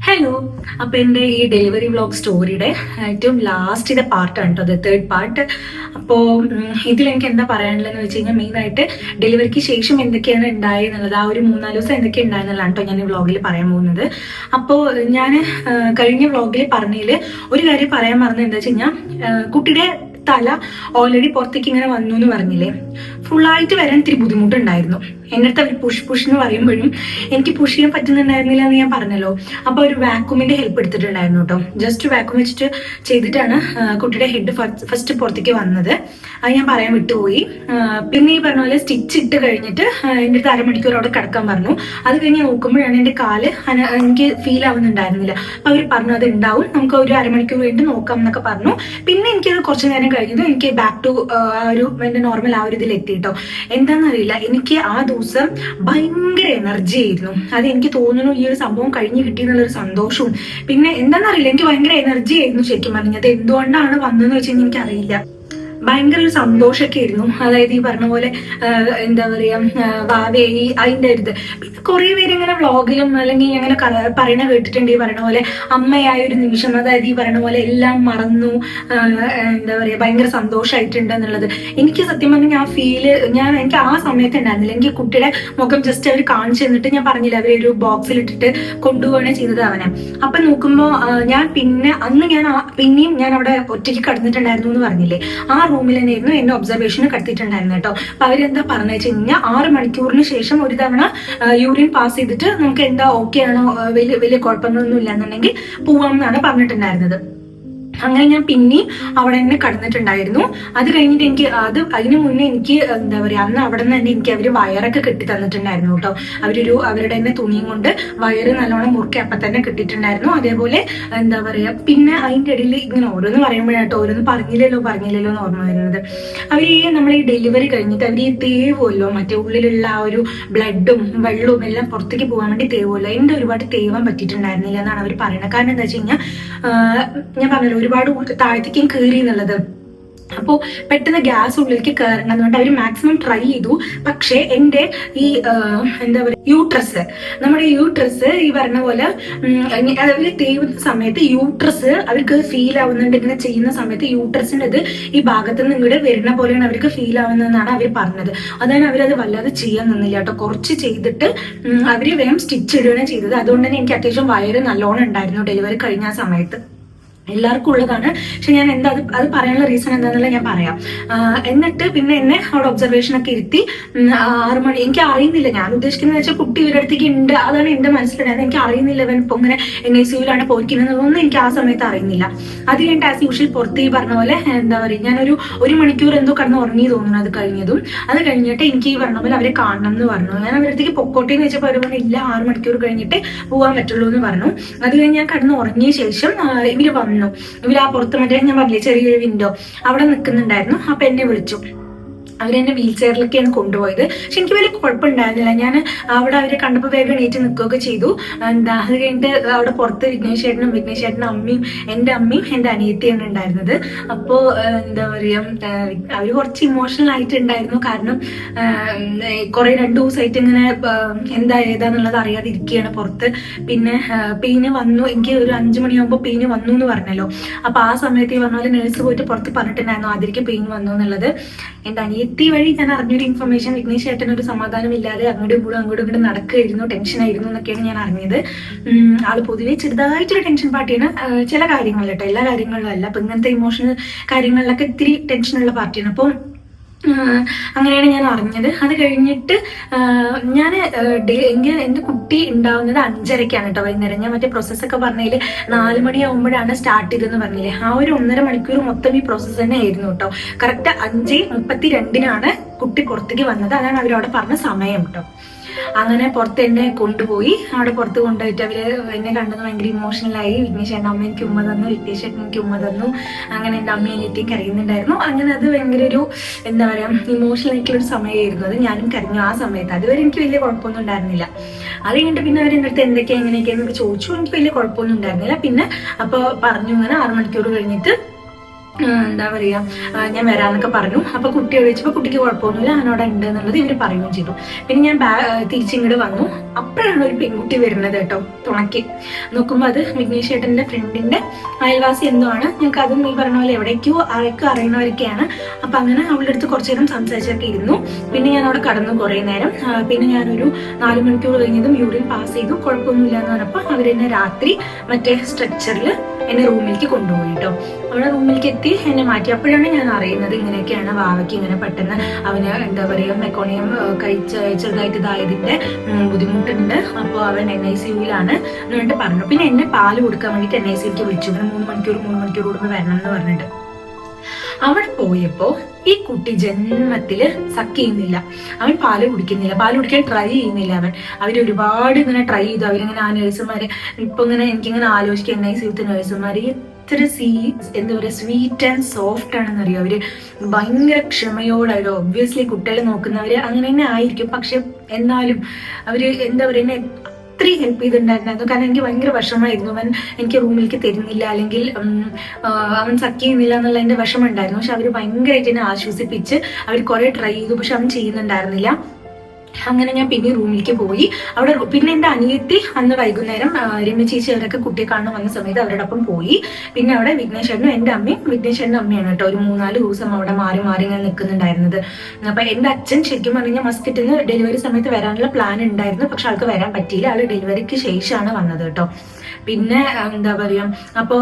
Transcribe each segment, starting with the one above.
Hello. അപ്പൊ എന്റെ ഈ ഡെലിവറി വ്ലോഗ് സ്റ്റോറിയുടെ ഏറ്റവും ലാസ്റ്റിന്റെ പാർട്ടാണ് കേട്ടോ, അത് തേർഡ് പാർട്ട്. അപ്പോൾ ഇതിൽ എനിക്ക് എന്താ പറയാനുള്ളതെന്ന് വെച്ച് കഴിഞ്ഞാൽ മെയിനായിട്ട് ഡെലിവറിക്ക് ശേഷം എന്തൊക്കെയാണ് ഉണ്ടായെന്നുള്ളത്, ആ ഒരു 3-4 ദിവസം എന്തൊക്കെ ഉണ്ടായെന്നുള്ളതാണ് കേട്ടോ ഞാൻ ഈ വ്ലോഗിൽ പറയാൻ പോകുന്നത്. അപ്പോൾ ഞാൻ കഴിഞ്ഞ വ്ലോഗിൽ പറഞ്ഞതിൽ ഒരു കാര്യം പറയാൻ മറന്നത് എന്താ വെച്ച് കഴിഞ്ഞാൽ, കുട്ടിയുടെ തല ഓൾറെഡി പുറത്തേക്ക് ഇങ്ങനെ വന്നു എന്ന് പറഞ്ഞില്ലേ, ഫുള്ളായിട്ട് വരാൻ ഇത്തിരി ബുദ്ധിമുട്ടുണ്ടായിരുന്നു. എൻ്റെ അടുത്ത് അവർ പുഷ് എന്ന് പറയുമ്പോഴും എനിക്ക് പുഷ് ചെയ്യാൻ പറ്റുന്നുണ്ടായിരുന്നില്ല എന്ന് ഞാൻ പറഞ്ഞല്ലോ. അപ്പോൾ ഒരു വാക്യൂമിന്റെ ഹെൽപ്പ് എടുത്തിട്ടുണ്ടായിരുന്നു കേട്ടോ. ജസ്റ്റ് വാക്യൂം വെച്ചിട്ട് ചെയ്തിട്ടാണ് കുട്ടിയുടെ ഹെഡ് ഫസ്റ്റ് പുറത്തേക്ക് വന്നത്. അത് ഞാൻ പറയാൻ വിട്ടുപോയി. പിന്നെ ഈ പറഞ്ഞ പോലെ സ്റ്റിച്ച് ഇട്ട് കഴിഞ്ഞിട്ട് എൻ്റെ അടുത്ത് അരമണിക്കൂർ അവിടെ കിടക്കാൻ പറഞ്ഞു. അത് കഴിഞ്ഞ് നോക്കുമ്പോഴാണ് എൻ്റെ കാല് എനിക്ക് ഫീൽ ആവുന്നുണ്ടായിരുന്നില്ല. അപ്പോൾ അവർ പറഞ്ഞു അത് ഉണ്ടാവും, നമുക്ക് ഒരു അരമണിക്കൂർ കഴിഞ്ഞിട്ട് നോക്കാം എന്നൊക്കെ പറഞ്ഞു. പിന്നെ എനിക്കത് കുറച്ച് നേരം കഴിഞ്ഞത് എനിക്ക് ബാക്ക് ടു ഒരു എൻ്റെ നോർമൽ ആ ഒരു ഇതിൽ എത്തിയിട്ടോ. എന്താണെന്നറിയില്ല, എനിക്ക് ആ ദിവസം ഭയങ്കര എനർജി ആയിരുന്നു. അത് എനിക്ക് തോന്നുന്നു ഈ ഒരു സംഭവം കഴിഞ്ഞ് കിട്ടിയെന്നുള്ളൊരു സന്തോഷവും, പിന്നെ എന്താണെന്നറിയില്ല എനിക്ക് ഭയങ്കര എനർജി ആയിരുന്നു ശരിക്കും പറഞ്ഞത്. എന്തുകൊണ്ടാണ് വന്നതെന്ന് വെച്ച് കഴിഞ്ഞാൽ എനിക്കറിയില്ല. ഭയങ്കര ഒരു സന്തോഷമൊക്കെ ആയിരുന്നു. അതായത് ഈ പറഞ്ഞ പോലെ എന്താ പറയാ, വാവേ അതിൻ്റെ ഇത്. പിന്നെ കുറെ പേര് ഇങ്ങനെ വ്ളോഗിലും അല്ലെങ്കിൽ അങ്ങനെ പറയണ കേട്ടിട്ടുണ്ട്, ഈ പറയണ പോലെ അമ്മയായ ഒരു നിമിഷം, അതായത് ഈ പറയണ പോലെ എല്ലാം മറന്നു, എന്താ പറയാ ഭയങ്കര സന്തോഷമായിട്ടുണ്ട് എന്നുള്ളത്. എനിക്ക് സത്യം പറഞ്ഞാൽ എനിക്ക് ആ സമയത്ത് ഉണ്ടായിരുന്നില്ല. എനിക്ക് കുട്ടിയുടെ മുഖം ജസ്റ്റ് അവർ കാണിച്ചു തന്നിട്ട്, ഞാൻ പറഞ്ഞില്ല അവരൊരു ബോക്സിലിട്ടിട്ട് കൊണ്ടുപോകണേ ചെയ്തത് അവനെ. അപ്പൊ നോക്കുമ്പോൾ പിന്നെയും ഞാൻ അവിടെ ഒറ്റയ്ക്ക് കിടന്നിട്ടുണ്ടായിരുന്നു എന്ന് പറഞ്ഞില്ലേ, ആ റൂമിൽ തന്നെയായിരുന്നു എന്റെ ഒബ്സർവേഷന് കടത്തിയിട്ടുണ്ടായിരുന്നു കേട്ടോ. അപ്പൊ അവരെന്താ പറഞ്ഞു വെച്ച് കഴിഞ്ഞാൽ 6 മണിക്കൂറിന് ശേഷം ഒരു തവണ യൂറിൻ പാസ് ചെയ്തിട്ട് നമുക്ക് എന്താ ഓക്കെ ആണോ, വലിയ കുഴപ്പങ്ങളൊന്നും ഇല്ലാന്നുണ്ടെങ്കിൽ പോവാം എന്നാണ് പറഞ്ഞിട്ടുണ്ടായിരുന്നത്. അങ്ങനെ ഞാൻ പിന്നെയും അവിടെ തന്നെ കടന്നിട്ടുണ്ടായിരുന്നു. അത് കഴിഞ്ഞിട്ട് എനിക്ക് അതിനു മുന്നേ എനിക്ക് എന്താ പറയാ, അന്ന് അവിടെ നിന്ന് തന്നെ എനിക്ക് അവര് വയറൊക്കെ കെട്ടി തന്നിട്ടുണ്ടായിരുന്നു കേട്ടോ. അവരുടെ തന്നെ തുണിയും കൊണ്ട് വയറ് നല്ലോണം മുറുക്കി അപ്പം തന്നെ കിട്ടിയിട്ടുണ്ടായിരുന്നു. അതേപോലെ എന്താ പറയാ, പിന്നെ അതിൻ്റെ ഇടയിൽ ഇങ്ങനെ ഓരോന്ന് പറയുമ്പോഴാട്ടോ ഓരോന്ന് പറഞ്ഞില്ലല്ലോ എന്ന് ഓർമ്മ വരുന്നത്. നമ്മൾ ഈ ഡെലിവറി കഴിഞ്ഞിട്ട് അവർ ഈ തേവുമല്ലോ, മറ്റേ ഉള്ളിലുള്ള ആ ഒരു ബ്ലഡും വെള്ളവും എല്ലാം പുറത്തേക്ക് പോകാൻ വേണ്ടി തേവുമല്ലോ. എൻ്റെ ഒരുപാട് തേവാൻ പറ്റിയിട്ടുണ്ടായിരുന്നില്ല എന്നാണ് അവർ പറയുന്നത്. കാരണം എന്താ വെച്ച് കഴിഞ്ഞാൽ, ഞാൻ പറഞ്ഞല്ലോ ഒരുപാട് താഴത്തേക്കും കയറി എന്നുള്ളത്. അപ്പോൾ പെട്ടെന്ന് ഗ്യാസ് ഉള്ളിലേക്ക് കയറണം എന്നുകൊണ്ട് അവർ മാക്സിമം ട്രൈ ചെയ്തു. പക്ഷേ എൻ്റെ ഈ എന്താ പറയുക നമ്മുടെ യൂട്രസ് ഈ പറഞ്ഞ പോലെ അവർ തേവുന്ന സമയത്ത് യൂട്രസ് അവർക്ക് ഫീൽ ആവുന്നുണ്ട്. ഇങ്ങനെ ചെയ്യുന്ന സമയത്ത് യൂട്രസിൻ്റെ ഇത് ഈ ഭാഗത്ത് നിന്ന് ഇങ്ങോട്ട് വരുന്ന പോലെയാണ് അവർക്ക് ഫീൽ ആവുന്നതെന്നാണ് അവർ പറഞ്ഞത്. അതാണ് അവരത് വല്ലാതെ ചെയ്യാൻ നിന്നില്ല കേട്ടോ. കുറച്ച് ചെയ്തിട്ട് അവർ വേഗം സ്റ്റിച്ച് ഇടുകയാണ് ചെയ്തത്. അതുകൊണ്ട് തന്നെ എനിക്ക് അത്യാവശ്യം വയറ് നല്ലോണം ഉണ്ടായിരുന്നു ഡെലിവറി കഴിഞ്ഞ ആ സമയത്ത്. എല്ലാവർക്കും ഉള്ളതാണ്. പക്ഷെ ഞാൻ അത് പറയാനുള്ള റീസൺ എന്താണെന്നുള്ള ഞാൻ പറയാം. എന്നിട്ട് പിന്നെ എന്നെ അവിടെ ഒബ്സർവേഷൻ ഒക്കെ ഇരുത്തി 6 മണി, എനിക്ക് അറിയുന്നില്ല, ഞാൻ ഉദ്ദേശിക്കുന്നത് വെച്ചാൽ കുട്ടി ഇവരുടെ അടുത്തേക്ക് ഉണ്ട്, അതാണ് എന്റെ മനസ്സിലുണ്ടായത്. എനിക്ക് അറിയുന്നില്ല ഇവൻ ഇപ്പൊ ഇങ്ങനെ NICU-ലാണ് പോയിരിക്കുന്നതൊന്നും എനിക്ക് ആ സമയത്ത് അറിയുന്നില്ല. അത് കഴിഞ്ഞിട്ട് ആസ് യൂഷ്വൽ പുറത്ത് ഈ പറഞ്ഞ പോലെ എന്താ പറയുക, ഞാനൊരു 1 മണിക്കൂർ എന്തോ കടന്ന് ഉറങ്ങി തോന്നുന്നു. അത് കഴിഞ്ഞിട്ട് എനിക്ക് ഈ പറഞ്ഞ പോലെ അവരെ കാണണം എന്ന് പറഞ്ഞു. ഞാൻ അവരുടെ അടുത്തേക്ക് പൊക്കോട്ടെ എന്ന് വെച്ചപ്പോൾ അവർ പറഞ്ഞു ഇല്ല, 6 മണിക്കൂർ കഴിഞ്ഞിട്ട് പോകാൻ പറ്റുള്ളൂ എന്ന് പറഞ്ഞു. അത് കഴിഞ്ഞ് ഞാൻ കടന്ന് ഉറങ്ങിയ ശേഷം ഇവര് വന്നു. ഇവര് ആ പുറത്ത് മറ്റേ ഞാൻ പറഞ്ഞില്ലേ ചെറിയൊരു വിൻഡോ അവിടെ നിൽക്കുന്നുണ്ടായിരുന്നു. അപ്പൊ എന്നെ വിളിച്ചു. അവരെന്നെ വീൽ ചെയറിലൊക്കെയാണ് കൊണ്ടുപോയത്. പക്ഷെ എനിക്ക് വലിയ കുഴപ്പമുണ്ടായിരുന്നില്ല. ഞാൻ അവിടെ അവരെ കണ്ടപ്പോൾ വേഗം എണീറ്റ് നിൽക്കുകയൊക്കെ ചെയ്തു. അത് കഴിഞ്ഞിട്ട് അവിടെ പുറത്ത് വിഘ്നേഷ് അമ്മയും എൻ്റെ അനിയത്തിയാണ് ഉണ്ടായിരുന്നത്. അപ്പോൾ എന്താ പറയുക, അവർ കുറച്ച് ഇമോഷണൽ ആയിട്ടുണ്ടായിരുന്നു. കാരണം കുറെ 2 ദിവസമായിട്ട് ഇങ്ങനെ ഏതാന്നുള്ളത് അറിയാതെ ഇരിക്കുകയാണ് പുറത്ത്. പിന്നെ പെയിന് വന്നു, എനിക്ക് ഒരു 5 മണിയാകുമ്പോൾ പെയിന് വന്നു എന്ന് പറഞ്ഞല്ലോ. അപ്പൊ ആ സമയത്ത് ഈ പറഞ്ഞ പോലെ നേഴ്സ് പോയിട്ട് പുറത്ത് പറഞ്ഞിട്ടുണ്ടായിരുന്നു ആദ്യം പെയിന് വന്നു എന്നുള്ളത്. എൻ്റെ അനിയത്തി വഴി ഞാൻ അറിഞ്ഞൊരു ഇൻഫർമേഷൻ, വിഘ്നേഷ് ചേട്ടൻ ഒരു സമാധാനം ഇല്ലാതെ അങ്ങോട്ടും ഇങ്ങോട്ടും നടക്കുകയായിരുന്നു, ടെൻഷനായിരുന്നു എന്നൊക്കെയാണ് ഞാൻ അറിഞ്ഞത്. ആള് പൊതുവെ ചെറുതായിട്ടൊരു ടെൻഷൻ പാർട്ടിയാണ് ചില കാര്യങ്ങളിൽ കേട്ടോ, എല്ലാ കാര്യങ്ങളിലും അല്ല. അപ്പൊ ഇങ്ങനത്തെ ഇമോഷണൽ കാര്യങ്ങളിലൊക്കെ ഇത്തിരി ടെൻഷനുള്ള പാർട്ടിയാണ്. അപ്പം അങ്ങനെയാണ് ഞാൻ അറിഞ്ഞത്. അത് കഴിഞ്ഞിട്ട് എൻ്റെ കുട്ടി ഉണ്ടാവുന്നത് 5:30-ക്കാണ് കേട്ടോ, വൈകുന്നേരം. ഞാൻ മറ്റേ പ്രോസസ്സൊക്കെ പറഞ്ഞതിൽ 4 മണിയാകുമ്പോഴാണ് സ്റ്റാർട്ട് ചെയ്തതെന്ന് പറഞ്ഞില്ലേ, ആ ഒരു 1.5 മണിക്കൂർ മൊത്തം ഈ പ്രോസസ്സ് തന്നെ ആയിരുന്നു കേട്ടോ. കറക്റ്റ് 5:32-നാണ് കുട്ടി പുറത്തേക്ക് വന്നത്. അതാണ് അവരവിടെ പറഞ്ഞ സമയം കേട്ടോ. അങ്ങനെ പുറത്ത് എന്നെ കൊണ്ടുപോയി. അവിടെ പുറത്ത് കൊണ്ടുപോയിട്ട് അവര് എന്നെ കണ്ടത് ഭയങ്കര ഇമോഷണലായി. വിഘ്നേഷ് ചേട്ടൻ അമ്മ എനിക്ക് ഉമ്മ തന്നു, വിഘ്നേഷ് ചേട്ടൻ എനിക്ക് ഉമ്മ തന്നു. അങ്ങനെ എൻ്റെ അമ്മ അനിയത്തി കരയുന്നുണ്ടായിരുന്നു. അങ്ങനെ അത് ഭയങ്കര ഒരു എന്താ പറയാ ഇമോഷണൽ ആയിട്ടുള്ള ഒരു സമയമായിരുന്നു. അത് ഞാനും കരഞ്ഞു ആ സമയത്ത്. അതുവരെ എനിക്ക് വലിയ കുഴപ്പമൊന്നും ഉണ്ടായിരുന്നില്ല. അത് കഴിഞ്ഞിട്ട് പിന്നെ അവർ എൻ്റെ അടുത്ത് എന്തൊക്കെയാ എങ്ങനെയൊക്കെയാന്നൊക്കെ ചോദിച്ചു. എനിക്ക് വലിയ കുഴപ്പമൊന്നും ഉണ്ടായിരുന്നില്ല. പിന്നെ അപ്പോൾ പറഞ്ഞു ഇങ്ങനെ 6 മണിക്കൂർ കഴിഞ്ഞിട്ട് എന്താ പറയാ ഞാൻ വരാന്നൊക്കെ പറഞ്ഞു. അപ്പൊ കുട്ടിയെ വിളിച്ചപ്പോൾ കുട്ടിക്ക് കുഴപ്പമൊന്നുമില്ല, അവനോടെ ഉണ്ട് എന്നുള്ളത് ഇവർ പറയുകയും ചെയ്തു. പിന്നെ ഞാൻ തിരിച്ചിങ്ങോട്ട് വന്നു. അപ്പോഴാണ് ഒരു പെൺകുട്ടി വരുന്നത് കേട്ടോ തുണയ്ക്ക്. നോക്കുമ്പോൾ അത് വിഘ്നേഷ് ചേട്ടന്റെ ഫ്രണ്ടിന്റെ അയൽവാസി എന്തോ ആണ്. ഞങ്ങൾക്ക് അതും ഈ പറഞ്ഞ പോലെ എവിടേക്കോ ആരൊക്കെ അറിയണവരൊക്കെയാണ്. അപ്പൊ അങ്ങനെ അവളുടെ അടുത്ത് കുറച്ചു നേരം സംസാരിച്ചൊക്കെ ഇരുന്നു. പിന്നെ ഞാൻ അവിടെ കടന്നു കുറേ നേരം. പിന്നെ ഞാനൊരു 4 മണിക്കൂർ കഴിഞ്ഞതും യൂറിൻ പാസ് ചെയ്തു, കുഴപ്പമൊന്നുമില്ല എന്ന് പറഞ്ഞപ്പോൾ അവരെന്നെ രാത്രി മറ്റേ സ്ട്രെച്ചറിൽ എന്നെ റൂമിലേക്ക് കൊണ്ടുപോയി കേട്ടോ. അവിടെ റൂമിലേക്ക് എത്തി എന്നെ മാറ്റി. അപ്പോഴാണ് ഞാൻ അറിയുന്നത് ഇങ്ങനെയൊക്കെയാണ് വാവയ്ക്ക് ഇങ്ങനെ പെട്ടെന്ന് അവന് എന്താ പറയുക മെക്കോണിയം ചെറുതായിട്ട് ഇതായതിന്റെ ബുദ്ധിമുട്ടുണ്ട്. അപ്പോൾ അവൻ NICUവിലാണ് എന്നിട്ട് പറഞ്ഞു. പിന്നെ എന്നെ പാല് കൊടുക്കാൻ വേണ്ടിയിട്ട് NICUക്ക് വിളിച്ചു. 3 മണിക്കൂർ കൂടുമ്പോൾ വരണം എന്ന് പറഞ്ഞിട്ട്. അവിടെ പോയപ്പോ ഈ കുട്ടി ജന്മത്തില് സക്ക് ചെയ്യുന്നില്ല. അവൻ പാല് കുടിക്കുന്നില്ല, പാല് കുടിക്കാൻ ട്രൈ ചെയ്യുന്നില്ല. അവരൊരുപാട് ഇങ്ങനെ ട്രൈ ചെയ്തു. അവരിങ്ങനെ ആ നഴ്സുമാര് ഇപ്പൊ ഇങ്ങനെ എനിക്കിങ്ങനെ ആലോചിക്കാം NICU നഴ്സുമാര് എത്ര എന്താ പറയുക സ്വീറ്റ് ആൻഡ് സോഫ്റ്റ് ആണെന്ന് അറിയാം. അവര് ഭയങ്കര ക്ഷമയോടെ. അവർ ഒബ്വിയസ്ലി കുട്ടികളെ നോക്കുന്നവര് അങ്ങനെ തന്നെ ആയിരിക്കും. പക്ഷെ എന്നാലും അവര് എന്താ പറയുക അത്രയും ഹെൽപ്പ് ചെയ്തിട്ടുണ്ടായിരുന്നു. കാരണം എനിക്ക് ഭയങ്കര വിഷമമായിരുന്നു. അവൻ എനിക്ക് റൂമിലേക്ക് തരുന്നില്ല, അല്ലെങ്കിൽ അവൻ സക്ക് ചെയ്യുന്നില്ല എന്നുള്ള എന്റെ വിഷമം ഉണ്ടായിരുന്നു. പക്ഷെ അവര് ഭയങ്കരമായിട്ട് എന്നെ ആശ്വസിപ്പിച്ച് അവർ കുറെ ട്രൈ ചെയ്തു. പക്ഷെ അവൻ ചെയ്യുന്നുണ്ടായിരുന്നില്ല. അങ്ങനെ ഞാൻ പിന്നെ റൂമിലേക്ക് പോയി. അവിടെ പിന്നെ എൻ്റെ അനിയത്തി അന്ന് വൈകുന്നേരം രമ്യ ചേച്ചി അവരൊക്കെ കുട്ടിയെ കാണാൻ വന്ന സമയത്ത് അവരോടൊപ്പം പോയി. പിന്നെ അവിടെ വിഘ്നേശ്വരനും എൻ്റെ അമ്മയും വിഘ്നേശ്വരൻ്റെ അമ്മയാണ് കേട്ടോ ഒരു 3-4 ദിവസം അവിടെ മാറി മാറി ഞാൻ നിൽക്കുന്നുണ്ടായിരുന്നത്. അപ്പൊ എൻ്റെ അച്ഛൻ ശരിക്കും പറഞ്ഞാൽ മസ്കറ്റിൽ ഡെലിവറി സമയത്ത് വരാനുള്ള പ്ലാൻ ഉണ്ടായിരുന്നു. പക്ഷെ ആൾക്ക് വരാൻ പറ്റിയില്ല. ആള് ഡെലിവറിക്ക് ശേഷമാണ് വന്നത് കേട്ടോ. പിന്നെ എന്താ പറയാ, അപ്പോ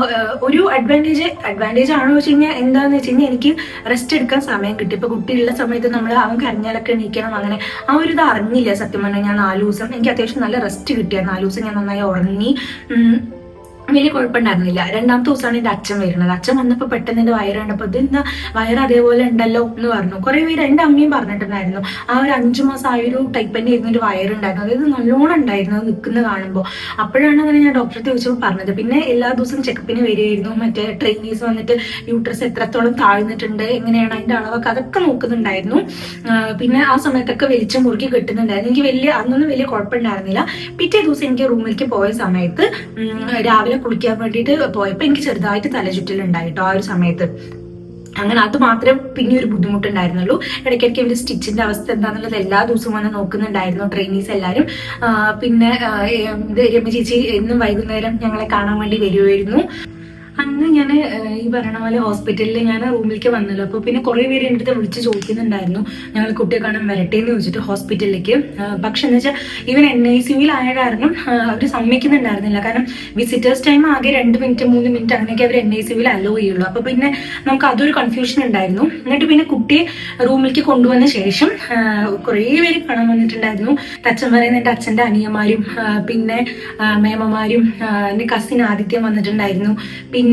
ഒരു അഡ്വാൻറ്റേജ് ആണോ വെച്ച് കഴിഞ്ഞാൽ എന്താന്ന് വെച്ച് കഴിഞ്ഞാൽ എനിക്ക് റെസ്റ്റ് എടുക്കാൻ സമയം കിട്ടി. ഇപ്പൊ കുട്ടിയുള്ള സമയത്ത് നമ്മൾ അവൻ കരഞ്ഞാലൊക്കെ എണീക്കണം, അങ്ങനെ ആ ഒരു ഇത് അറിഞ്ഞില്ല സത്യം പറഞ്ഞാൽ. ഞാൻ 4 ദിവസം എനിക്ക് അത്യാവശ്യം നല്ല റെസ്റ്റ് കിട്ടിയ 4 ദിവസം ഞാൻ നന്നായി ഉറങ്ങി. വലിയ കുഴപ്പമുണ്ടായിരുന്നില്ല. 2ാമത്തെ ദിവസമാണ് എൻ്റെ അച്ഛൻ വരുന്നത്. അച്ഛൻ വന്നപ്പോൾ പെട്ടെന്ന് എൻ്റെ വയറ് കണ്ടപ്പോൾ ഇതെന്താ വയറ് അതേപോലെ ഉണ്ടല്ലോ എന്ന് പറഞ്ഞു. കുറെ പേര് എൻ്റെ അമ്മയും പറഞ്ഞിട്ടുണ്ടായിരുന്നു ആ ഒരു 5 മാസം ആ ഒരു ടൈപ്പ് തന്നെ ഇരുന്നൊരു വയറുണ്ടായിരുന്നു. അതായത് നല്ലോണം ഉണ്ടായിരുന്നു നിൽക്കുന്നത് കാണുമ്പോൾ. അപ്പോഴാണ് അങ്ങനെ ഞാൻ ഡോക്ടറെ ചോദിച്ചപ്പോൾ പറഞ്ഞത്. പിന്നെ എല്ലാ ദിവസവും ചെക്കപ്പിന് വരികയായിരുന്നു. മറ്റേ ട്രെയിനീസ് വന്നിട്ട് യൂട്രസ് എത്രത്തോളം താഴ്ന്നിട്ടുണ്ട്, എങ്ങനെയാണ് അതിൻ്റെ അളവൊക്കെ അതൊക്കെ നോക്കുന്നുണ്ടായിരുന്നു. പിന്നെ ആ സമയത്തൊക്കെ വെളിച്ചം മുറുക്കി കിട്ടുന്നുണ്ടായിരുന്നു. എനിക്ക് അന്നൊന്നും വലിയ കുഴപ്പമുണ്ടായിരുന്നില്ല. പിറ്റേ ദിവസം എനിക്ക് റൂമിലേക്ക് പോയ സമയത്ത് രാവിലെ കുളിക്കാൻ വേണ്ടിയിട്ട് പോയപ്പോൾ എനിക്ക് ചെറുതായിട്ട് തലചുറ്റലുണ്ടായിട്ടോ ആ ഒരു സമയത്ത്. അങ്ങനെ അത് മാത്രം പിന്നെ ഒരു ബുദ്ധിമുട്ടുണ്ടായിരുന്നുള്ളൂ. ഇടയ്ക്കിടയ്ക്ക് ഇവര് സ്റ്റിച്ചിന്റെ അവസ്ഥ എന്താണെന്നുള്ളത് എല്ലാ ദിവസവും വന്ന് നോക്കുന്നുണ്ടായിരുന്നു ട്രെയിനീസ് എല്ലാവരും. പിന്നെ രമ്യ ചേച്ചി എന്നും വൈകുന്നേരം ഞങ്ങളെ കാണാൻ വേണ്ടി വരുമായിരുന്നു. അന്ന് ഞാൻ ഈ പറയണ പോലെ ഹോസ്പിറ്റലിൽ ഞാൻ റൂമിലേക്ക് വന്നല്ലോ. അപ്പോൾ പിന്നെ കുറേ പേര് എൻ്റെ അടുത്ത് വിളിച്ച് ചോദിക്കുന്നുണ്ടായിരുന്നു ഞങ്ങൾ കുട്ടിയെ കാണാൻ വരട്ടെ എന്ന് ചോദിച്ചിട്ട് ഹോസ്പിറ്റലിലേക്ക്. പക്ഷെ എന്ന് വെച്ചാൽ ഇവൻ NICUവിലായ കാരണം അവർ സമ്മതിക്കുന്നുണ്ടായിരുന്നില്ല. കാരണം വിസിറ്റേഴ്സ് ടൈം ആകെ 2 മിനിറ്റ് 3 മിനിറ്റ് അങ്ങനെയൊക്കെ അവർ NICUവിൽ അലോ ചെയ്യുള്ളൂ. അപ്പോൾ പിന്നെ നമുക്ക് അതൊരു കൺഫ്യൂഷൻ ഉണ്ടായിരുന്നു. എന്നിട്ട് പിന്നെ കുട്ടിയെ റൂമിലേക്ക് കൊണ്ടുവന്ന ശേഷം കുറേ പേര് കാണാൻ വന്നിട്ടുണ്ടായിരുന്നു. അച്ഛൻ പറയുന്ന എൻ്റെ അച്ഛൻ്റെ അനിയന്മാരും പിന്നെ മേമമാരും എൻ്റെ കസിൻ ആദിത്യം വന്നിട്ടുണ്ടായിരുന്നു. പിന്നെ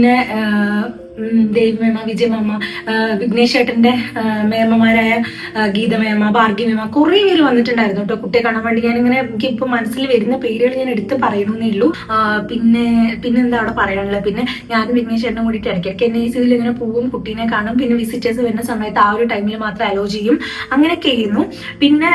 ദേവ് മേമ, വിജയ മേമ, വിഘ്നേഷ് ചേട്ടന്റെ മേമമാരായ ഗീത മേമ, ഭാർഗി മേമ, കുറെ പേര് വന്നിട്ടുണ്ടായിരുന്നു കേട്ടോ കുട്ടിയെ കാണാൻ വേണ്ടി. ഞാനിങ്ങനെ എനിക്ക് ഇപ്പൊ മനസ്സിൽ വരുന്ന പേരുകൾ ഞാൻ എടുത്ത് പറയണമെന്നേ ഉള്ളൂ. പിന്നെന്താ അവിടെ പറയാനുള്ളത്, പിന്നെ ഞാനും വിഘ്നേഷ് ചേട്ടനും കൂടിയിട്ട് ഇടയ്ക്കിടയ്ക്ക് NICUവിൽ ഇങ്ങനെ പോവും, കുട്ടീനെ കാണും. പിന്നെ വിസിറ്റേഴ്സ് വരുന്ന സമയത്ത് ആ ഒരു ടൈമിൽ മാത്രം അലോ ചെയ്യും, അങ്ങനെയൊക്കെ ആയിരുന്നു. പിന്നെ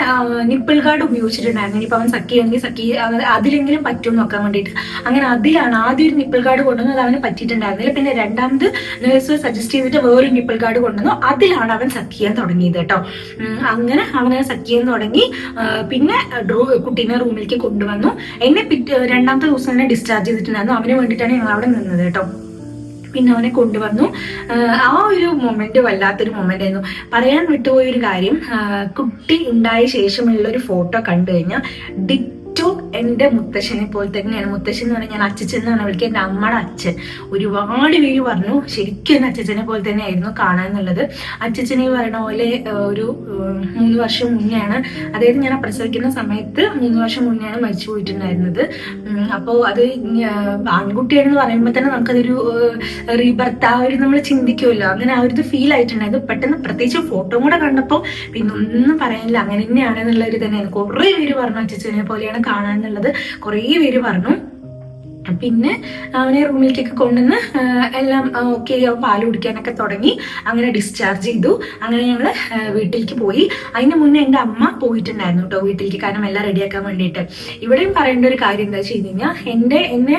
നിപ്പിൾ ഗാർഡ് ഉപയോഗിച്ചിട്ടുണ്ടായിരുന്നു. ഇനിയിപ്പോൾ അവൻ സക്കി അതിലെങ്കിലും പറ്റും നോക്കാൻ വേണ്ടിയിട്ട്. അങ്ങനെ അതിലാണ് ആദ്യം ഒരു നിപ്പിൾ ഗാർഡ് കൊണ്ടുവന്നത്, അവന് പറ്റിയിട്ടുണ്ടായിരുന്നില്ല. പിന്നെ 2ാമത് നേഴ്സ് സജസ്റ്റ് ചെയ്തിട്ട് വേറൊരു നിപ്പിൾ ഗാർഡ് കൊണ്ടുവന്നു, അതിലാണ് അവൻ സക്ക് ചെയ്യാൻ തുടങ്ങിയത് കേട്ടോ. അങ്ങനെ അവനെ സക്ക് ചെയ്യാൻ തുടങ്ങി. പിന്നെ കുട്ടീനെ റൂമിലേക്ക് കൊണ്ടുവന്നു. എന്നെ 2ാമത്തെ ദിവസം തന്നെ ഡിസ്ചാർജ് ചെയ്തിട്ടുണ്ടായിരുന്നു. അവന് വേണ്ടിയിട്ടാണ് ഞങ്ങൾ അവിടെ നിന്നത് കേട്ടോ. പിന്നെ അവനെ കൊണ്ടുവന്നു. ആ ഒരു മൊമെന്റ് വല്ലാത്തൊരു മൊമെന്റ് ആയിരുന്നു. പറയാൻ വിട്ടുപോയൊരു കാര്യം, കുട്ടി ഉണ്ടായ ശേഷമുള്ള ഒരു ഫോട്ടോ കണ്ടു കഴിഞ്ഞാൽ എന്റെ മുത്തശ്ശനെ പോലെ തന്നെയാണ്. മുത്തശ്ശൻ എന്ന് പറഞ്ഞാൽ ഞാൻ അച്ഛൻ എന്നാണ് വിളിക്കുക. എന്റെ അമ്മയുടെ അച്ഛൻ. ഒരുപാട് പേര് പറഞ്ഞു ശരിക്കും എന്റെ അച്ഛനെ പോലെ തന്നെ ആയിരുന്നു കാണാൻ എന്നുള്ളത്. അച്ഛനെ പറയണ പോലെ ഒരു 3 വർഷം മുന്നെയാണ്, അതായത് ഞാൻ പ്രസവിക്കുന്ന സമയത്ത് 3 വർഷം മുന്നെയാണ് മരിച്ചു പോയിട്ടുണ്ടായിരുന്നത്. അപ്പോൾ അത് ആൺകുട്ടിയാണെന്ന് പറയുമ്പോൾ തന്നെ നമുക്കതൊരു റീബർത്ത് ആ ഒരു നമ്മൾ ചിന്തിക്കുമല്ലോ, അങ്ങനെ ആ ഒരു ഫീൽ ആയിട്ടുണ്ടായത്. പെട്ടെന്ന് പ്രത്യേകിച്ച് ഫോട്ടോ കൂടെ കണ്ടപ്പോൾ പിന്നെ ഒന്നും പറയാനില്ല, അങ്ങനെ തന്നെയാണെന്നുള്ള ഒരു തന്നെയാണ്. കുറേ പേര് പറഞ്ഞു അച്ഛനെ പോലെയാണ് കാണാൻ എന്നുള്ളത്. കുറേ പേര് പറഞ്ഞു. പിന്നെ അവനെ റൂമിലേക്കൊക്കെ കൊണ്ടുവന്ന് എല്ലാം ഓക്കെ പാല് കുടിക്കാനൊക്കെ തുടങ്ങി. അങ്ങനെ ഡിസ്ചാർജ് ചെയ്തു. അങ്ങനെ ഞങ്ങൾ വീട്ടിലേക്ക് പോയി. അതിന് മുന്നേ എൻ്റെ അമ്മ പോയിട്ടുണ്ടായിരുന്നു കേട്ടോ വീട്ടിലേക്ക്, കാരണം എല്ലാം റെഡിയാക്കാൻ വേണ്ടിയിട്ട്. ഇവിടെയും പറയേണ്ട ഒരു കാര്യം എന്താ വെച്ച് കഴിഞ്ഞാൽ, എന്നെ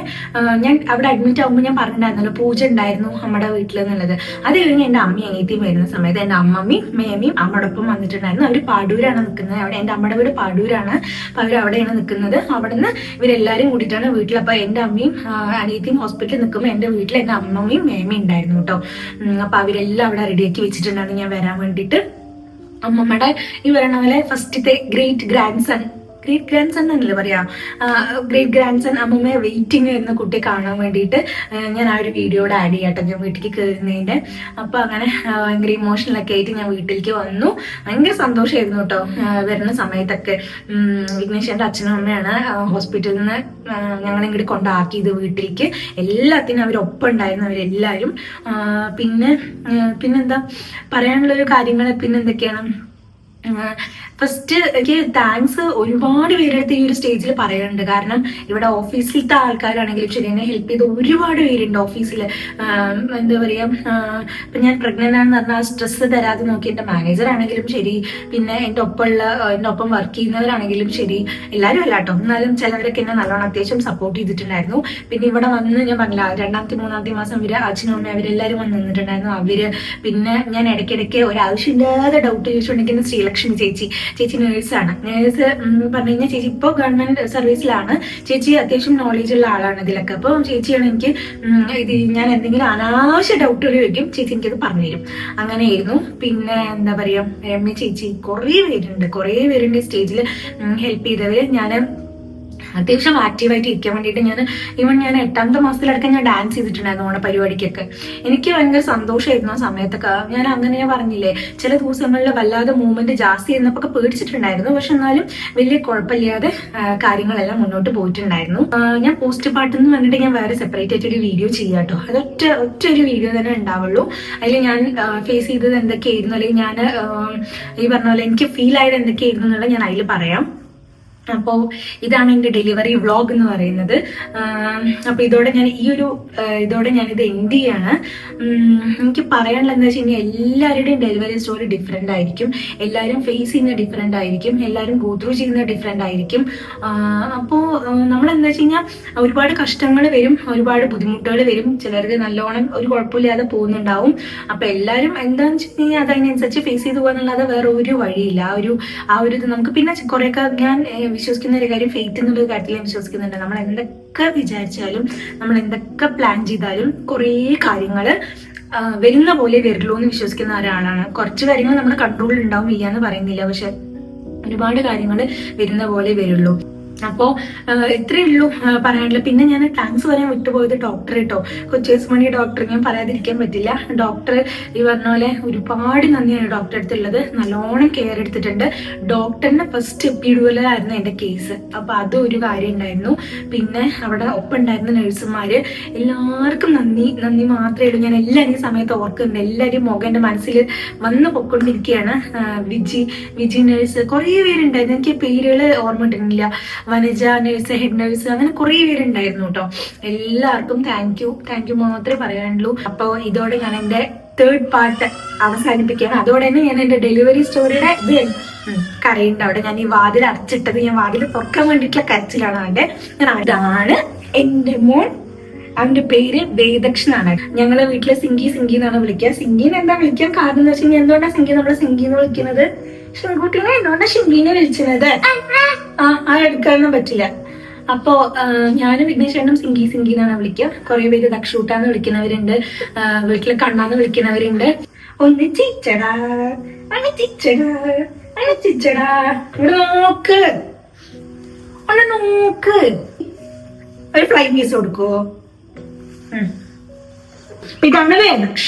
ഞാൻ അവിടെ അഡ്മിറ്റ് ആകുമ്പോൾ ഞാൻ പറഞ്ഞിട്ടുണ്ടായിരുന്നല്ലോ പൂജ ഉണ്ടായിരുന്നു നമ്മുടെ വീട്ടിൽ എന്നുള്ളത്. അത് കഴിഞ്ഞ് എൻ്റെ അമ്മയും അനിയത്തിയും വരുന്ന സമയത്ത് എൻ്റെ അമ്മമ്മയും മേമയും അമ്മയോടൊപ്പം വന്നിട്ടുണ്ടായിരുന്നു. അവർ പാടൂരാണ് നിൽക്കുന്നത്. അവിടെ എൻ്റെ അമ്മയുടെ വീട് പാടൂരാണ്. അപ്പോൾ അവർ അവിടെയാണ് നിൽക്കുന്നത്. അവിടെ നിന്ന് ഇവരെല്ലാവരും കൂടിയിട്ടാണ് വീട്ടിൽ. അപ്പോൾ എൻ്റെ അമ്മയും അനിയത്തിയും ഹോസ്പിറ്റലിൽ നിൽക്കുമ്പോൾ എൻ്റെ വീട്ടിൽ എൻ്റെ അമ്മമ്മയും മേമയും ഉണ്ടായിരുന്നു കേട്ടോ. അപ്പൊ അവരെല്ലാം അവിടെ റെഡിയാക്കി വെച്ചിട്ടുണ്ടായിരുന്നു ഞാൻ വരാൻ വേണ്ടിയിട്ട്. അമ്മമ്മയുടെ ഈ പറയണ പോലെ ഫസ്റ്റത്തെ ഗ്രേറ്റ് ഗ്രാൻഡ് സൺ എന്നല്ലേ പറയാ, ഗ്രേറ്റ് ഗ്രാൻഡ് സൺ അമ്മമ്മയെ വെയിറ്റിംഗ് വരുന്ന കുട്ടിയെ കാണാൻ വേണ്ടിയിട്ട് ഞാൻ ആ ഒരു വീഡിയോയുടെ ആഡ് ചെയ്യാട്ടോ ഞാൻ വീട്ടിലേക്ക് കയറുന്നതിൻ്റെ. അപ്പൊ അങ്ങനെ ഭയങ്കര ഇമോഷണലൊക്കെ ആയിട്ട് ഞാൻ വീട്ടിലേക്ക് വന്നു. ഭയങ്കര സന്തോഷമായിരുന്നു കേട്ടോ വരുന്ന സമയത്തൊക്കെ. വിഘ്നേശ്വരൻ്റെ അച്ഛനും അമ്മയാണ് ഹോസ്പിറ്റലിൽ നിന്ന് ഞങ്ങളിങ്ങോട്ട് കൊണ്ടാക്കിയത് വീട്ടിലേക്ക്. എല്ലാത്തിനും അവരൊപ്പം ഉണ്ടായിരുന്നു അവരെല്ലാവരും. പിന്നെന്താ പറയാനുള്ളൊരു കാര്യങ്ങൾ പിന്നെന്തൊക്കെയാണ്, ഫസ്റ്റ് എനിക്ക് താങ്ക്സ് ഒരുപാട് പേരെടുത്ത് ഈ ഒരു സ്റ്റേജിൽ പറയാനുണ്ട്. കാരണം ഇവിടെ ഓഫീസിലത്തെ ആൾക്കാരാണെങ്കിലും ശരി എന്നെ ഹെൽപ്പ് ചെയ്ത് ഒരുപാട് പേരുണ്ട് ഓഫീസിൽ. എന്താ പറയുക, ഇപ്പം ഞാൻ പ്രഗ്നന്റ് ആണെന്ന് പറഞ്ഞാൽ സ്ട്രെസ് തരാതെ നോക്കി എൻ്റെ മാനേജർ ആണെങ്കിലും ശരി, പിന്നെ എൻ്റെ ഒപ്പം വർക്ക് ചെയ്യുന്നവരാണെങ്കിലും ശരി, എല്ലാവരും അല്ല കേട്ടോ, എന്നാലും ചിലവരൊക്കെ എന്നെ നല്ലോണം അത്യാവശ്യം സപ്പോർട്ട് ചെയ്തിട്ടുണ്ടായിരുന്നു. പിന്നെ ഇവിടെ വന്ന് ഞാൻ പറഞ്ഞില്ല, 2ാമത്തെ 3ാമത്തെ മാസം ഇവര് അച്ഛനും അമ്മയും അവരെല്ലാവരും വന്ന് നിന്നിട്ടുണ്ടായിരുന്നു. പിന്നെ ഞാൻ ഇടയ്ക്കിടയ്ക്ക് ഒരാവശ്യമില്ലാതെ ഡൗട്ട് ചോദിച്ചുകൊണ്ടിരിക്കുന്ന ശ്രീലക്ഷ്മി ചേച്ചി നേഴ്സാണ്. നേഴ്സ് പറഞ്ഞു കഴിഞ്ഞാൽ ചേച്ചി ഇപ്പോൾ ഗവൺമെന്റ് സർവീസിലാണ്. ചേച്ചി അത്യാവശ്യം നോളേജ് ഉള്ള ആളാണ് ഇതിലൊക്കെ. അപ്പോൾ ചേച്ചിയാണ് എനിക്ക് ഞാൻ എന്തെങ്കിലും അനാവശ്യ ഡൗട്ടുകൾ ചോദിക്കും, ചേച്ചി എനിക്കത് പറഞ്ഞുതരും. അങ്ങനെയായിരുന്നു. പിന്നെ എന്താ പറയാ, രമ്യ ചേച്ചി, കുറേ പേരുണ്ട് സ്റ്റേജിൽ ഹെൽപ്പ് ചെയ്തവര്. ഞാൻ അത്യാവശ്യം ആക്റ്റീവായിട്ട് ഇരിക്കാൻ വേണ്ടിയിട്ട് ഞാൻ 8ാമത്തെ മാസത്തിലടക്കം ഞാൻ ഡാൻസ് ചെയ്തിട്ടുണ്ടായിരുന്നു ഓണ പരിപാടിക്കൊക്കെ. എനിക്ക് ഭയങ്കര സന്തോഷമായിരുന്നു ആ സമയത്തൊക്കെ. ഞാൻ അങ്ങനെ പറഞ്ഞില്ലേ, ചില ദിവസങ്ങളിൽ വല്ലാതെ മൂവ്മെന്റ് ജാസ്തി ചെയ്യുന്നപ്പോൾ പേടിച്ചിട്ടുണ്ടായിരുന്നു. പക്ഷെ എന്നാലും വലിയ കുഴപ്പമില്ലാതെ കാര്യങ്ങളെല്ലാം മുന്നോട്ട് പോയിട്ടുണ്ടായിരുന്നു. ഞാൻ പോസ്റ്റ് പാർട്ട് എന്ന് പറഞ്ഞിട്ട് ഞാൻ വേറെ സെപ്പറേറ്റ് ആയിട്ട് ഒരു വീഡിയോ ചെയ്യാം കേട്ടോ. അത് ഒറ്റ ഒരു വീഡിയോ തന്നെ ഉണ്ടാവുള്ളൂ. അതിൽ ഞാൻ ഫേസ് ചെയ്തത് എന്തൊക്കെയായിരുന്നു, അല്ലെങ്കിൽ ഞാൻ ഈ പറഞ്ഞ പോലെ എനിക്ക് ഫീൽ ആയത് എന്തൊക്കെയായിരുന്നു എന്നുള്ളത് ഞാൻ അതിൽ പറയാം. അപ്പോൾ ഇതാണ് എൻ്റെ ഡെലിവറി വ്ളോഗ് എന്ന് പറയുന്നത്. അപ്പോൾ ഇതോടെ ഞാൻ ഇത് എൻഡ് ചെയ്യാണ്. എനിക്ക് പറയാനുള്ളത് എന്താ വെച്ച് കഴിഞ്ഞാൽ, എല്ലാവരുടെയും ഡെലിവറി സ്റ്റോറി ഡിഫറെൻ്റ് ആയിരിക്കും. എല്ലാവരും ഫേസ് ചെയ്യുന്ന ഡിഫറെൻ്റ് ആയിരിക്കും. എല്ലാവരും ഗോ ത്രൂ ചെയ്യുന്ന ഡിഫറെൻ്റ് ആയിരിക്കും. അപ്പോൾ നമ്മളെന്താ വെച്ച് കഴിഞ്ഞാൽ ഒരുപാട് കഷ്ടങ്ങൾ വരും, ഒരുപാട് ബുദ്ധിമുട്ടുകൾ വരും. ചിലർക്ക് നല്ലോണം ഒരു കുഴപ്പമില്ലാതെ പോകുന്നുണ്ടാവും. അപ്പോൾ എല്ലാവരും എന്താണെന്ന് വെച്ച് കഴിഞ്ഞാൽ അതതിനനുസരിച്ച് ഫേസ് ചെയ്ത് പോകാന്നുള്ളത് വേറെ ഒരു വഴിയില്ല. ആ ഒരു ഇത് നമുക്ക് പിന്നെ കുറേയൊക്കെ ഞാൻ വിശ്വസിക്കുന്ന ഒരു കാര്യം, ഫെയ്ത്ത് എന്നുള്ള കാര്യത്തിൽ ഞാൻ വിശ്വസിക്കുന്നുണ്ട്. നമ്മൾ എന്തൊക്കെ വിചാരിച്ചാലും, നമ്മൾ എന്തൊക്കെ പ്ലാൻ ചെയ്താലും കുറേ കാര്യങ്ങൾ വരുന്ന പോലെ വരുള്ളൂ എന്ന് വിശ്വസിക്കുന്ന ഒരാളാണ്. കുറച്ച് കാര്യങ്ങൾ നമ്മുടെ കൺട്രോളിൽ ഉണ്ടാവും, ഇല്ലാന്ന് പറയുന്നില്ല, പക്ഷെ ഒരുപാട് കാര്യങ്ങൾ വരുന്ന പോലെ വരുള്ളൂ. അപ്പോൾ ഇത്രയേ ഉള്ളൂ പറയാനുള്ളത്. പിന്നെ ഞാൻ താങ്ക്സ് പറയാൻ വിട്ടുപോയത് ഡോക്ടർ കേട്ടോ, കൊച്ചേസ്മണി ഡോക്ടർ. ഞാൻ പറയാതിരിക്കാൻ പറ്റില്ല. ഡോക്ടർ ഈ പറഞ്ഞ പോലെ ഒരുപാട് നന്ദിയാണ് ഡോക്ടറെ അടുത്തുള്ളത്. നല്ലോണം കെയർ എടുത്തിട്ടുണ്ട്. ഡോക്ടറിന്റെ ഫസ്റ്റ് എപ്പിഡ്യൂറലായിരുന്നു എൻ്റെ കേസ്. അപ്പോൾ അതും ഒരു കാര്യം ഉണ്ടായിരുന്നു. പിന്നെ അവിടെ ഒപ്പം ഉണ്ടായിരുന്ന നഴ്സുമാര് എല്ലാവർക്കും നന്ദി മാത്രമേ ഉള്ളൂ. ഞാൻ എല്ലാവരും ഈ സമയത്ത് ഓർക്കുന്നുണ്ട്. എല്ലാവരും മുഖം എൻ്റെ മനസ്സിൽ വന്ന് പൊക്കൊണ്ടിരിക്കുകയാണ്. വിജി നഴ്സ്, കുറേ പേരുണ്ടായിരുന്നു. എനിക്ക് പേരുകൾ ഓർമ്മ കിട്ടുന്നില്ല. വനജ നഴ്സ്, ഹെഡ് നഴ്സ്, അങ്ങനെ കുറേ പേരുണ്ടായിരുന്നു കേട്ടോ. എല്ലാവർക്കും താങ്ക് യു മാത്രമേ പറയാനുള്ളൂ. അപ്പോൾ ഇതോടെ ഞാൻ എൻ്റെ 3rd പാർട്ട് അവസാനിപ്പിക്കുകയാണ്. അതോടെ തന്നെ ഞാൻ എൻ്റെ ഡെലിവറി സ്റ്റോറിയുടെ കരയുണ്ട് അവിടെ. ഞാൻ ഈ വാതിൽ അടച്ചിട്ടത്, ഞാൻ വാതിൽ തുറക്കാൻ വേണ്ടിയിട്ടുള്ള കരച്ചിലാണ് അതാണ് എൻ്റെ മോൻ. അവന്റെ പേര് വേദക്ഷനാണ്. ഞങ്ങളെ വീട്ടിലെ സിംഗി എന്നാണ് വിളിക്കുക. സിംഗിനെ എന്താ വിളിക്കാൻ കാരണം എന്ന് വെച്ച് കഴിഞ്ഞാൽ, എന്തുകൊണ്ടാണ് സിംഗി നമ്മളെ സിംഗി എന്ന് വിളിക്കുന്നത്? ശിവൻകുട്ടീനെ എന്തുകൊണ്ടാ ഷിംഗീനെ വിളിച്ചത്? ആ എടുക്കാനൊന്നും പറ്റില്ല. അപ്പോ ഞാനും വിഘ്നേശ്വരനും സിംഗി എന്നാണ് വിളിക്കുക. കുറെ പേര് ദക്ഷൂട്ടാന്ന് വിളിക്കുന്നവരുണ്ട്, വീട്ടില് കണ്ണാന്ന് വിളിക്കുന്നവരുണ്ട്. ഒന്ന് ചിച്ചടാ, ഇവിടെ നോക്ക്, ഒരു ഫ്ലൈ പീസ് കൊടുക്കോ? ഇതാണ് വേദക്ഷ.